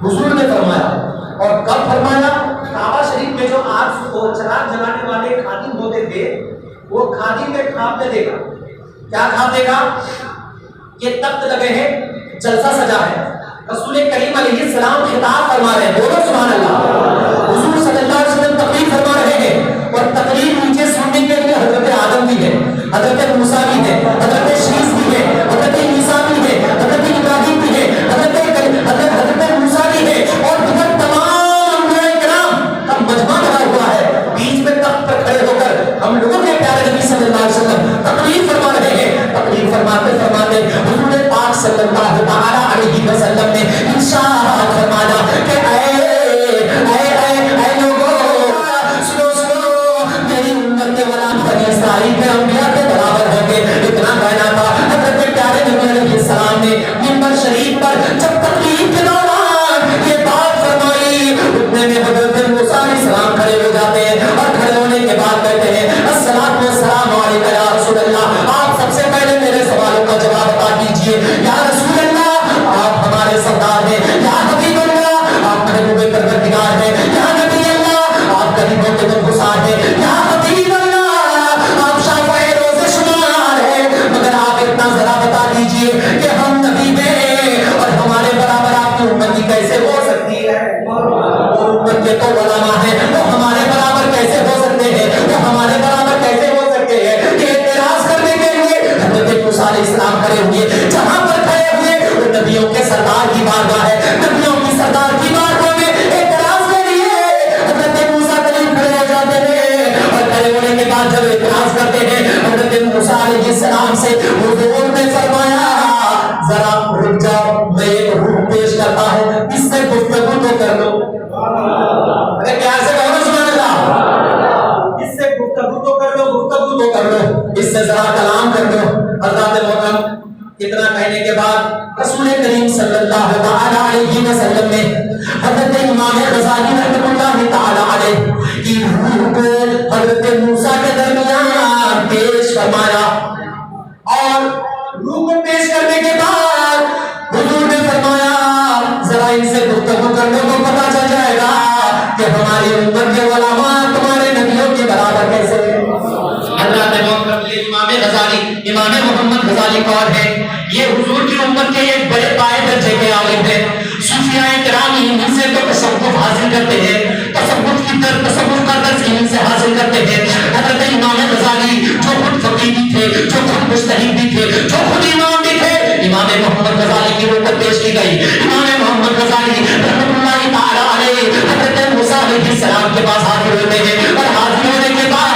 حضور نے فرمایا، اور کب فرمایا؟ کعبہ شریف میں جو آگ کو چراغ جلانے والے خادم ہوتے تھے، وہ خادم کے خواب میں دیکھا، کیا خواب دیکھا؟ یہ تخت لگے ہیں، جلسہ سجا ہے، رسول کریم علیہ السلام خطاب فرما رہے ہیں، بولو سبحان اللہ۔ حضور صلی اللہ علیہ وسلم تقریر فرما رہے ہیں، اور تقریر نیچے سننے کے لیے حضرت آدم بھی ہے، حضرت موسیٰ بھی ہے، حضرت شیس بھی ہے، حضرت عیسیٰ بھی ہے، حضرت ابراہیم بھی ہے، حضرت موسیٰ بھی ہے، اور ادھر تمام انبیاء کرام کا مجمع بنا ہوا ہے۔ بیچ میں تخت پر کھڑے ہو کر ہم لوگوں کے پیارے نبی صلی اللہ علیہ وسلم تقریر فرما رہے ہیں۔ تقریر فرماتے فرماتے حضور پاک صلی اللہ تعالی علیہ وسلم نے ارشاد فرمایا کہ اے لوگوں، سنو میری امت کے غلام بنی اسرائیل کے انبیاء کے برابر ہوں گے، اتنا کہنا تھا۔ حضرت پیارے نبی علیہ السلام نے منبر شریف پر جب تقریر کے دوران یہ بات فرمائی، اتنے میں حضرت موسیٰ علیہ السلام کھڑے ہو جاتے ہیں، اور کھڑے ہونے کے بعد کہتے ہیں الصلاۃ والسلام علیک یا رسول اللہ، آپ سب سے پہلے میرے سوالوں کا جواب عطا کیجیے۔ یا رسول اللہ، آپ ہمارے سردار ہیں، یا حبیب اللہ، آپ محبوب پروردگار ہیں، یا نبی اللہ، آپ غریبوں کے دلگسار ہیں، یا حبیب اللہ، آپ شافع روز شمار ہیں، مگر آپ اتنا ذرا بتا دیجیے کہ ہم نبی ہیں اور ہمارے برابر آپ کی امتی کیسے ہو سکتی ہے؟ وہ امت کے تو علماء ہیں، وہ ہمارے برابر کیسے ہو سکتے ہیں؟ وہ ہمارے برابر کیسے ہو سکتے ہیں؟ یہ اعتراض کرنے کے لیے حضرت موسیٰ علیہ السلام کھڑے ہوئے، جہاں پر کھڑے ہوئے وہ نبیوں کے سردار کی بارگاہ ہے، نبیوں کی سردار کی بارگاہ میں اعتراض کے لیے حضرت موسیٰ قریب کھڑے ہو جاتے ہیں، اور کھڑے ہونے کے بعد جب اعتراض کرتے ہیں حضرت موسیٰ علیہ السلام سے حضور نے فرمایا ذرا رک جاؤ، میں ایک روح پیش کرتا ہوں، اس سے گفتگو تو کر لو۔ اگر کیا سے کہو سبحان اللہ، اس سے گفتگو تو کر لو، گفتگو تو کر لو، اس سے ذرا کلام کر لو۔ حضرت محترم اتنا کہنے کے بعد رسول کریم صلی اللہ تعالی علیہ وسلم نے حضرت امام غزالی رحمۃ اللہ تعالی علیہ کی روح کو حضرت موسیٰ کے درمیان پیش فرمایا، اور روح کو پیش کرنے کے بعد حضور نے فرمایا ذرا ان سے گفتگو کر لو تو پتہ چل جائے گا کہ ہماری امت کے علماء تمہارے نبیوں کے برابر کیسے ہیں۔ حضرت امام غزالی، امام محمد غزالی کون ہے؟ یہ حضور کی امت کے ایک بڑے پائے درجے کے عالم ہیں۔ صوفیاء کرام ان سے تو تصوف حاصل کرتے ہیں، تصوف کا درس ان سے حاصل کرتے ہیں۔ حضرت امام غزالی جو خود فقیہ بھی تھے، جو خود مجتہد بھی تھے، جو خود امام بھی تھے، امام محمد غزالی کی روح پر پیش کی گئی۔ امام محمد غزالی رحمۃ اللہ تعالی علیہ حضرت موسیٰ علیہ السلام کے پاس حاضر ہوتے ہیں، اور حاضر ہونے کے بعد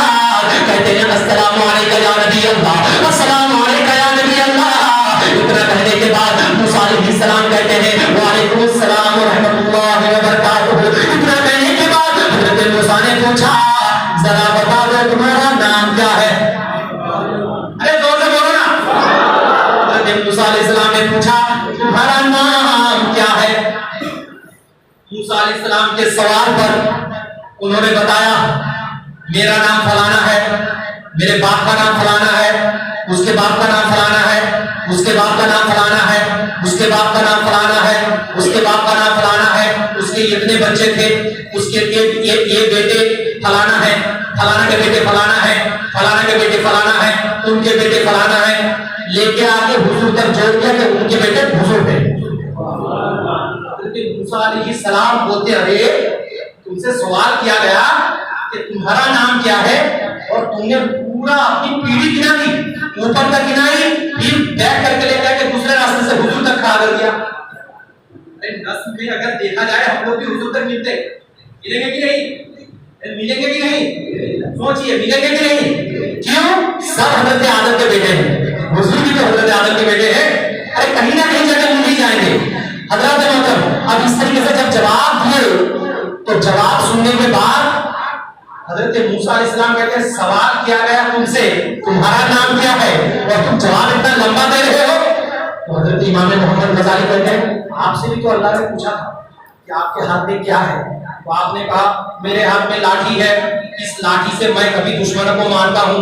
کہتے ہیں السلام علیکم یا نبی اللہ، السلام علیکم یا نبی اللہ۔ اتنا کہنے کے بعد موسیٰ علیہ السلام کہتے ہیں وعلیکم السلام ورحمۃ اللہ وبرکاتہ۔ اتنا کہنے کے بعد حضرت موسیٰ نے پوچھا ذرا بتا دو تمہارا نام کیا ہے؟ ارے زور سے بولو نا۔ حضرت موسیٰ علیہ السلام نے پوچھا تمہارا نام کیا ہے؟ موسیٰ علیہ السلام کے سوال پر انہوں نے بتایا میرا نام فلانا ہے، میرے باپ کا نام فلانا ہے، اس کے باپ کا نام فلانا ہے، اس کے باپ کا نام فلانا ہے، اس کے باپ کا نام فلانا ہے، اس کے باپ کا نام فلانا ہے، اس کے اتنے بچے تھے، اس کے یہ بیٹے فلانا ہے، فلانا کے بیٹے فلانا ہے، فلانا کے بیٹے فلانا ہے، ان کے بیٹے فلانا ہے، لے کے آ کے حضور تک جوڑ دیا کہ ان کے بیٹے حضور تھے۔ موسیٰ علیہ السلام بولتے رہے تم سے سوال کیا گیا کہ تمہارا نام کیا ہے، اور تم نے پورا اپنی پیڑھی گنا دی، اوپر تک گنائی، پھر بیک کر کے لے جا کے دوسرے راستے سے حضور تک کھڑا کر دیا۔ نسل میں اگر دیکھا جائے ہم لوگ بھی حضور تک ملتے، ملیں گے کہ نہیں؟ ملیں گے کہ نہیں؟ سوچئے ملیں گے کہ نہیں؟ کیوں؟ سب حضرت آدم کے بیٹے ہیں، حضور بھی تو حضرت آدم کے بیٹے ہیں، ارے کہیں نہ کہیں جگہ مل ہی جائیں گے۔ حضرت محترم اب اس طریقے سے جب جواب دیے تو جواب سننے کے بعد حضرت موسیٰ علیہ السلام کہتے ہیں سوال کیا گیا تم سے تمہارا نام کیا ہے اور تم جواب اتنا لمبا دے رہے ہو؟ تو حضرت امام محمد غزالی کہتے ہیں آپ سے بھی تو اللہ نے پوچھا تھا کہ آپ کے ہاتھ میں کیا ہے، تو آپ نے کہا میرے ہاتھ میں لاٹھی ہے، اس لاٹھی سے میں کبھی دشمنوں کو مارتا ہوں،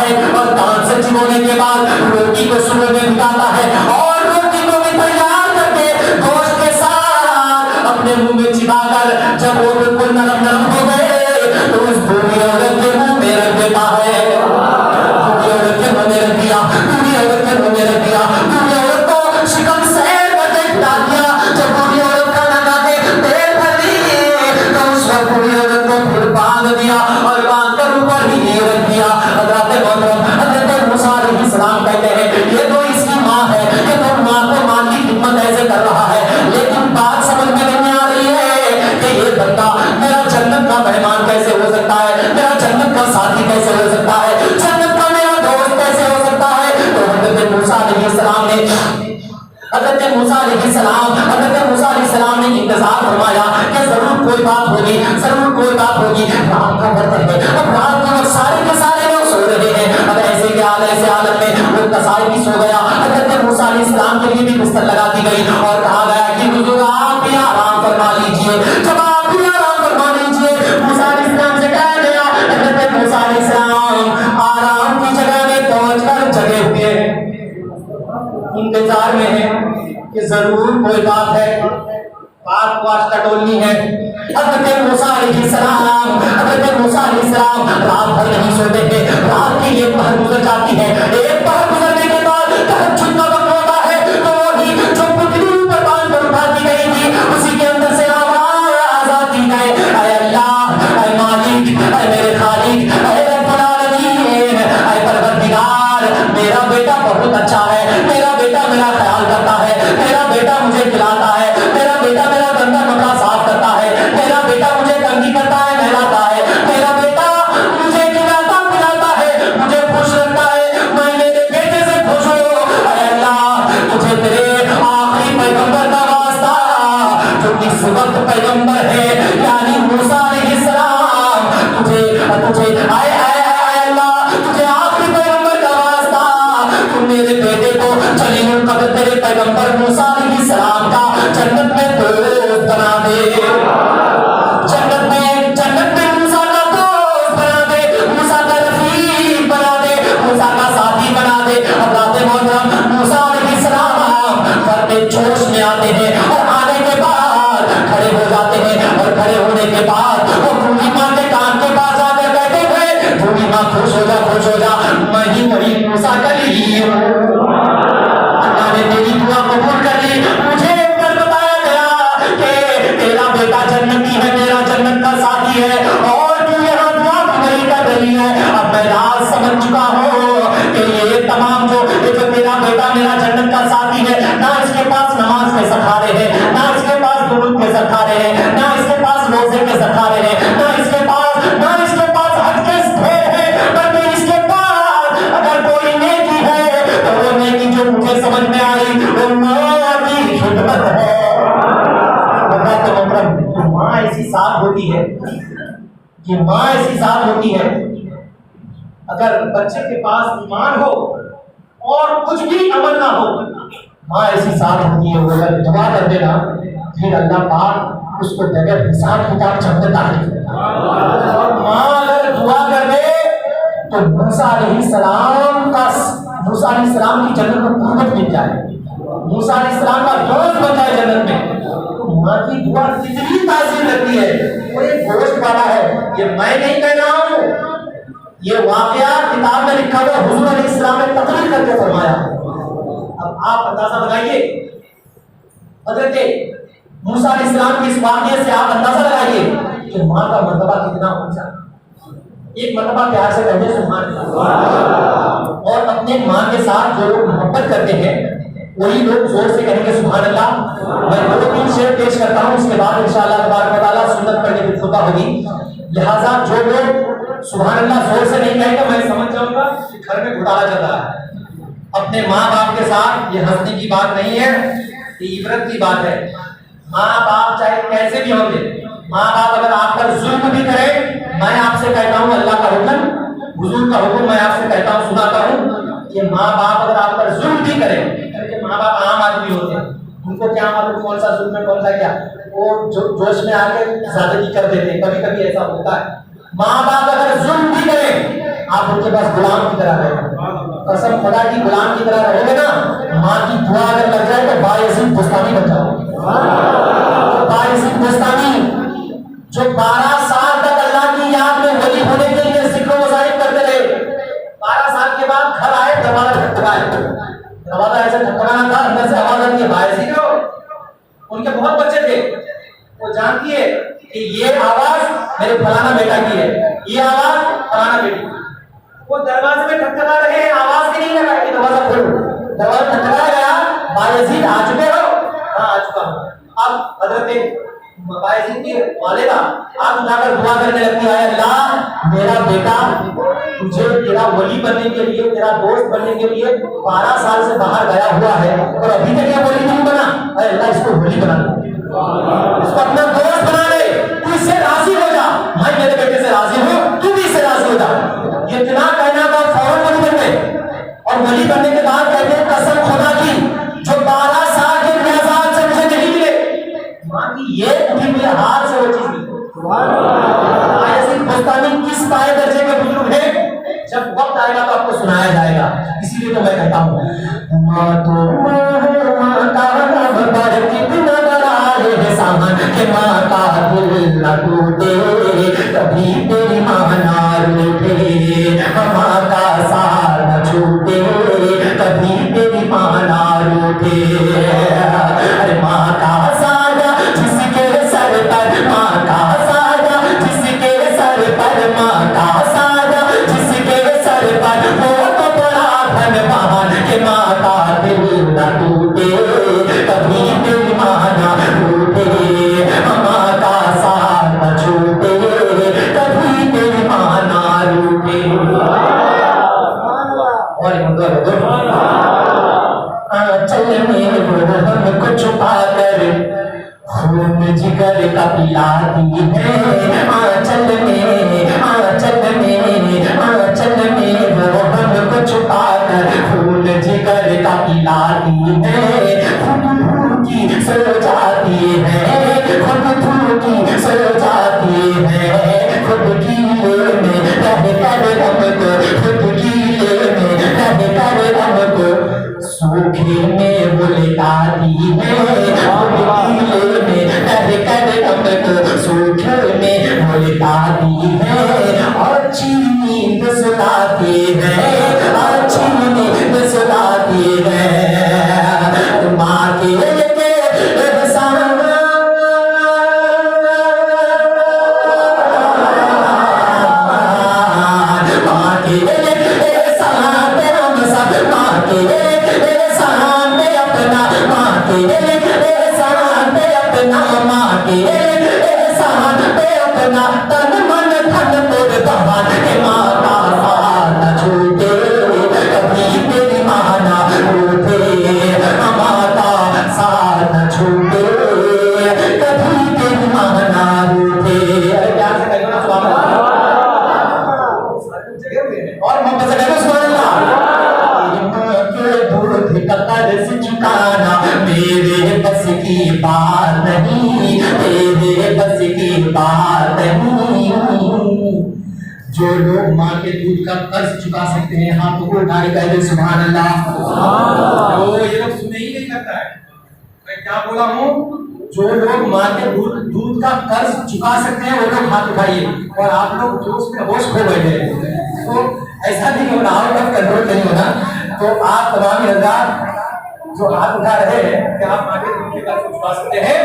ہے اور دانت سے چبونے کے بعد روٹی کو سلو میں بٹاتا ہے اور روٹی کو بھی تیار کر کے گوشت کے ساتھ اپنے منہ میں چبا کر جب وہ بالکل نرم نرم ہو گئے تو اس بوڑھی عورت کے منہ میں رکھ دیتا ہے. بوڑھی عورت کے منہ میں رکھ دیا, بوڑھی عورت کے منہ میں رکھ دیا, بوڑھی عورت کو شکم سیر کر کے کھلا دیا. جب بوڑھی عورت کا نگا کے پیٹ بھر لی تو اس وقت بوڑھی عورت کو پھر باندھ دیا اور باندھ کر اوپر ہی رکھ دیا. حضرت محترم حضرت موسیٰ علیہ السلام کہتے ہیں یہ تو اس کی ماں ہے, یہ تو ماں کو ماں کی خدمت ایسے کر رہا ہے, لیکن بات سمجھ میں نہیں آ رہی ہے کہ یہ بندہ میرا جنت کا مہمان کیسے ہو سکتا ہے, میرا جنت کا ساتھی کیسے ہو سکتا ہے, جنت کا میرا دوست کیسے ہو سکتا ہے. تو حضرت موسیٰ علیہ السلام نے حضرت موسیٰ علیہ السلام نے انتظار فرمایا کہ ضرور کوئی بات ہوگی, ضرور کوئی بات ہوگی. رات کا وقت ہے, اب رات کے وقت سارے کے سارے لوگ سو رہے ہیں. اب ایسے حالت میں وہ قصائی بھی سو گیا. حضرت موسیٰ علیہ السلام کے لیے بھی بستر لگا دی گئی اور کہا گیا کہ حضور آپ بھی آرام فرما لیجیے. جب آپ بھی آرام فرما لیجیے, موسیٰ علیہ السلام سے کہا گیا. حضرت موسیٰ علیہ السلام آرام کی جگہ میں پہنچ کر جگے ہوئے انتظار میں ہے کہ ضرور کوئی بات ہے, بات واسطہ ٹولنی ہے. حضرت موسیٰ علیہ السلام رات بھر نہیں سوتے تھے. رات کی ایک پہر گزر جاتی ہے, ایک پہر گزرنے کے بعد تہجد کا وقت ہوتا ہے تو وہی جو پتلی اوپر باندھ کر اٹھا دی گئی تھی اسی کے اندر سے آواز آتی ہے, اے اللہ, اے مالک, اے میرے خالق, اے رب العالمین, اے پروردگار, میرا بیٹا بہت اچھا ہے, میرا بیٹا میرا خیال کرتا ہے, میرا بیٹا مجھے کھلاتا ہے, میرا بیٹا میرا گندا کپڑا صاف کرتا ہے, میرا بیٹا مجھے تنگی کرتا ہے, نہلاتا ہے, میرا بیٹا مجھے کھلاتا پلاتا ہے, مجھے خوش رکھتا ہے, میں میرے بیٹے سے خوش ہوں. اے اللہ, تجھے تیرے آخری پیغمبر کا واسطہ جو اس وقت پیغمبر ہے یعنی موسیٰ علیہ السلام, تجھے اے اللہ, تجھے آخری پیغمبر کا واسطہ تم میرے بیٹے کو جلیل القدر تیرے پیغمبر موسیٰ علیہ السلام کا جنت میں دوست بنا دے, جنت میں موسیٰ کا دوست بنا دے, موسیٰ کا رفیق بنا دے, موسیٰ کا ساتھی بنا دے. حضرت محترم موسیٰ علیہ السلام گھر میں جوش میں آتے ہیں اور آنے کے بعد کھڑے ہو جاتے ہیں اور کھڑے ہونے کے بعد وہ بوڑھی ماں کے کان کے پاس آ کر بیٹھے ہوئے, بوڑھی ماں خوش ہو جا, میں ہی وہی موسیٰ کلیم ہوں, اللہ نے تیری دعا قبول کر لی. مجھے بتایا گیا کہ تیرا بیٹا جنتی ہے, میرا جنت کا ساتھی ہے اور تو یہاں دعا نہیں کر رہی ہے. اب میں راز سمجھ چکا ہوں کہ یہ تمام جو تیرا بیٹا میرا جنت کا ساتھی ہے, نہ اس کے پاس نماز کے سکھارے ہیں, نہ اس کے پاس درود کے سکھارے ہیں, نہ اس کے پاس روزے کے سکھارے ہیں, نہ اس کے پاس حج کے ڈھیر ہے, بلکہ اس کے پاس اگر کوئی نیکی ہے تو وہ نیکی جو مجھے سمجھ میں آئی وہ ماں کی خدمت ہے. ماں ایسی ذات ہوتی ہے, یہ ماں ایسی ذات ہوتی ہے, اگر بچے کے پاس ایمان ہو اور کچھ بھی عمل نہ ہو, ماں ایسی ذات ہوتی ہے, وہ اگر دعا کر دے نا پھر اللہ پاک اس کو بغیر حساب کتاب چڑھ دیتا ہے. اور ماں اگر دعا کر دے تو موسیٰ علیہ السلام کی جنت میں قربت مل جائے, موسیٰ علیہ السلام کا دوست بن جائے جنت میں. ماں کی دعا کتنی تاثیر رکھتی ہے. وہ ایک گوشت والا ہے, یہ میں نہیں کہہ رہا ہوں, یہ واقعہ کتاب میں لکھا ہوا حضور علیہ السلام نے تقریر کر کے فرمایا. اب آپ اندازہ لگائیے, حضرت موسیٰ علیہ السلام کی اس واقعے سے آپ اندازہ لگائیے کہ ماں کا مرتبہ کتنا اونچا. ایک مرتبہ پیار سے کہتے ہیں سبحان اللہ, اور اپنے ماں کے ساتھ جو لوگ محبت کرتے ہیں وہی لوگ زور سے کہیں گے سبحان اللہ. میں 2-3 شعر پیش کرتا ہوں, اس کے بعد انشاءاللہ تبارک و تعالیٰ سنت پڑھنے کی خطبہ ہوگی. لہٰذا جو لوگ سبحان اللہ زور سے نہیں کہیں گے میں سمجھ جاؤں گا کہ گھر میں گھوٹالا چل رہا ہے. اپنے ماں باپ کے ساتھ یہ ہنسنے کی بات نہیں ہے, یہ عبرت کی بات ہے. ماں باپ چاہے کیسے بھی ہوں گے, ماں باپ اگر آپ پر ظلم بھی کریں, میں آپ سے کہتا ہوں اللہ کا حکم, حضور کا حکم میں آپ سے کہتا ہوں سناتا ہوں کہ ماں باپ اگر آپ پر ظلم بھی کریں, کہ ماں باپ عام آدمی ہوتے ہیں, ان کو کیا معلوم کون سا ظلم ہے کون سا کیا, وہ جوش میں آ کے زیادتی کر دیتے ہیں, کبھی کبھی ایسا ہوتا ہے. ماں باپ اگر ظلم بھی کریں آپ ان کے پاس غلام کی طرح رہے. قسم خدا کی غلام کی طرح رہو گے نا, ماں کی دعا اگر لگ جائے تو بایزید بستانی بن جاؤ گے. بایزید بستانی جو 12 سال تک اللہ کی یاد میں ولی ہونے کے لیے ذکر و مذاکر کرتے رہے, 12 سال کے بعد گھر آئے, دروازہ کھٹکھٹایا, دروازہ ایسے کھٹکھٹانا تھا, اندر سے آواز آتی ہے بایزید ہو. ان کے بہت بچے تھے, وہ جانتی ہے کہ یہ آواز میرے فلانا بیٹا کی ہے, یہ آواز فلانا بیٹی کی. وہ دروازے میں کھٹکھٹا رہے ہیں, آواز بھی نہیں لگا کہ دروازہ کھولو. دروازہ کھٹکھٹایا گیا, بایزید آ چکے ہو؟ ہاں آ چکا ہوں. اب حضرت بایزید کی والدہ آپ اٹھا کر دعا کرنے لگتی ہے, اللہ میرا بیٹا تجھے تیرا ولی بننے کے لیے, تیرا دوست بننے کے لیے 12 سال سے باہر گیا ہوا ہے اور ابھی تک یہ ولی نہیں بنا. اے اللہ اس کو ولی بنا دے, اس کو اپنا دوست بنا دے, تو اس سے راضی ہو جا. میں میرے بیٹے سے راضی ہوں, تو بھی اس سے راضی ہو جا. یہ اتنا کہنا تھا, فوراً ولی بن گئے. اور ولی بننے کے بعد کہتے ہیں قسم خدا کی جو 12 سال کے ریاضات سے مجھے نہیں ملے, ماں کی یہ اٹھی ہوئی ہاتھ سے وہ چیز ملی. بایزید بستانی کس پائے درجے کے بزرگ ہیں, جب وقت آئے گا تو آپ کو سنایا جائے گا. اسی لیے تو میں کہتا ہوں ماں تو ماں کا رب پر کتنا بڑا احسان کہ ماں کا دل نہ ٹوٹے کبھی تیری ماں نہ روٹے, ماں کا سار نہ چھوٹے کبھی تیری ماں نہ روٹے. ارے ماں کا سایہ جس کے سر پر, ماں کا سایہ جس کے سر پر, ماں کا سایہ جس کے سر پر, وہ تو بڑا دھنوان کہ ماں کا دل نہ ٹوٹے کبھی تیری ماں نہ روٹے, ماں کا ساتھ نہ چھوٹے کبھی تیری ماں نہ روٹے. چل میں ہم کو چھپا کر خون جگر کا پلاتی ہے, آنچل میں آنچل میں آنچل میں وہ ہم کو چھپا کر خون جگر کا پلاتی ہے. خود بھوکی سو جاتی ہے, خود بھوکی سو جاتی ہے, خود کیلے میں رہ کر ہم کو, خود کیلے میں رہ کر ہم کو سوکھے میں وہ لٹاتی ہے, خود کیلے میں رہ کر ہم کو سوکھے میں وہ لٹاتی ہے. اور چینی سلاتی ہے, اور چینی سلاتی ہے, ماں کے احسان ماں کے احسان پہ ہم سب, ماں کے احسان پہ اپنا, ماں کے احسان پہ اپنا, ماں کے احسان پہ اپنا تن من دھن قربان کہ ماں کا ساتھ نہ چھوٹے کبھی تیری ماں نہ روٹے, ماں کا ساتھ نہ چھوٹے کبھی تیری ماں نہ روٹے. پیار سے کہو نا سبحان اللہ, اور محبت سے کہو سبحان اللہ. دودھ کا قرض چکانا میرے بس کی بات نہیں, تیرے بس کی بات نہیں. جو لوگ ماں کے دودھ کا قرض چکا سکتے ہیں ہاتھوں کو اٹھائے کہہ دے سبحان اللہ. یہ لوگ سنے ہی نہیں کرتا ہے, میں کیا بولا ہوں, جو لوگ ماں کے دودھ کا قرض چکا سکتے ہیں وہ لوگ ہاتھ اٹھائیے. اور آپ لوگ جوش میں ہوش کھو بیٹھے ہیں, تو ایسا نہیں ہونا, آؤٹ آف کنٹرول نہیں ہونا. تو آپ تمام حضرات جو ہاتھ اٹھا رہے ہیں کہ آپ آگے دودھ کے قرض چکا سکتے ہیں,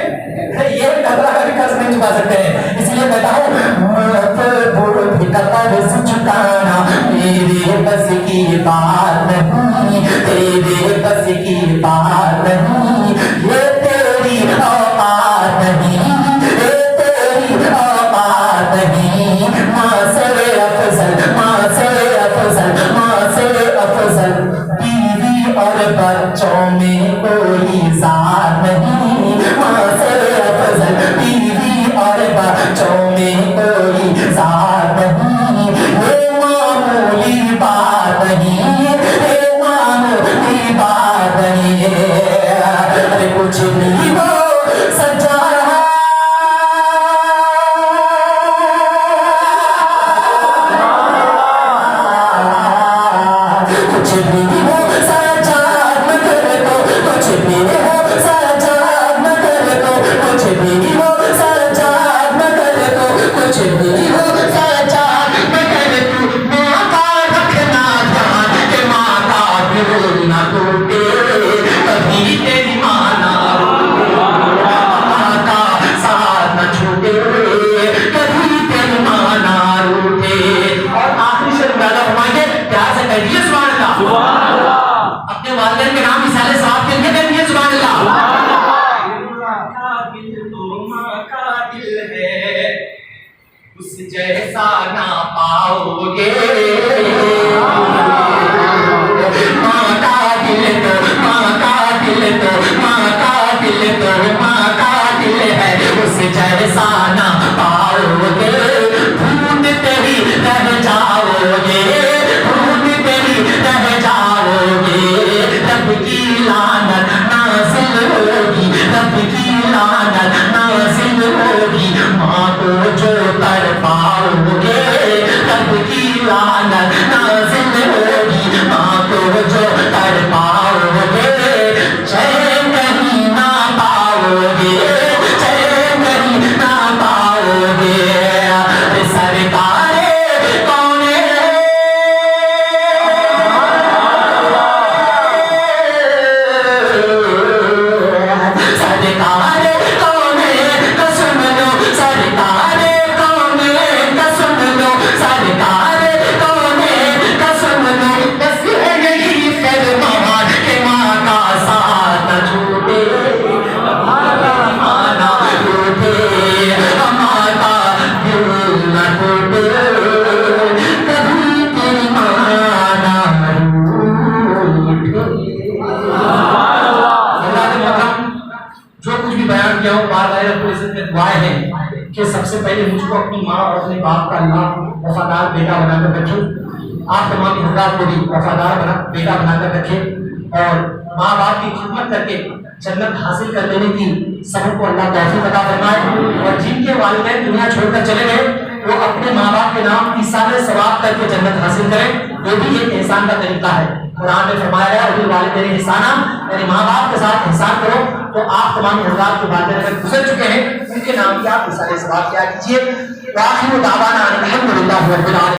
یہ ڈبرا کا بھی قرض نہیں چکا سکتے ہیں. اس لیے کہتا ہوں دودھ کا قرض چکانا میرے بس کی بات نہیں, تیرے بس کی بات نہیں, یہ تیری اوقات نہیں, یہ تیری اوقات نہیں. ماں سے افضل, ماں سے افضل, ماں سے افضل بیوی اور بچوں میں کوئی ذات نہیں. ماں سے افضل بیوی اور بچوں میں کوئی ذات نہیں. یہ معمولی بات نہیں, یہ معمولی بات نہیں. ارے کچھ نہیں وہ سجا رہا دل نہ ٹوٹے کبھی تیری مانا کا ساتھ نہ چھوٹے کبھی تیری مانا روٹے. اور آخری شعر پیدا فرمائیے پیار سے کہیے سبحان اللہ. اپنے والدین کے نام مثال ثواب کے لیے کہیے سبحان اللہ. اس جیسا نہ پاؤ گے ماں کا دل تو ماں کا دل تو ماں کا دل تو ماں کا دل ہے اس جیسا نہ پاؤ گے. ڈھونڈتے ہی رہ جاؤ گے ڈھونڈتے ہی رہ جاؤ گے. رب کی لعنت نازل ہوگی رب کی لعنت نازل ہوگی ماں کو جو تڑ پاؤ گے. رب کی لعنت نازل ہوگی ماں کو جو تڑ پاؤ گے. چین کہیں نہ پاؤ گے چین کہیں نہ پاؤ گے. سرکار کون سرکار کون کا سن لو سرکار کون کا سن لو سرکار کون کا سن لو. بس یہی فرمان کہ ماں کا ساتھ نہ چھوٹے مانا ٹوٹے ماں کا دل نہ ٹوٹے کبھی تیری مانا روٹے. جو کچھ بھی بیان کیا ہوں بار بار رب العزت میں دعائیں ہیں کہ سب سے پہلے مجھ کو اپنی ماں اور اپنے باپ کا اللہ وفادار بیٹا بنا کر رکھے. آپ تمام حضرات کو بھی وفادار بیٹا بنا کر رکھے اور ماں باپ کی خدمت کر کے جنت حاصل کر لینے کی سب کو اللہ توفیق عطا فرمائے. اور جن کے والدین دنیا چھوڑ کر چلے گئے وہ اپنے ماں باپ کے نام ایثار ثواب کر کے جنت حاصل کریں. یہ بھی ایک احسان کا طریقہ ہے. قرآن میں فرمایا ہے والدین احسانہ یعنی ماں باپ کے ساتھ احسان کرو. تو آپ تمام حضرات کے والدین اگر گزر چکے ہیں ان کے نام کی آپ ایثار ثواب کیا کیجیے. وآخر دعوانا الحمدللہ رب العالمین.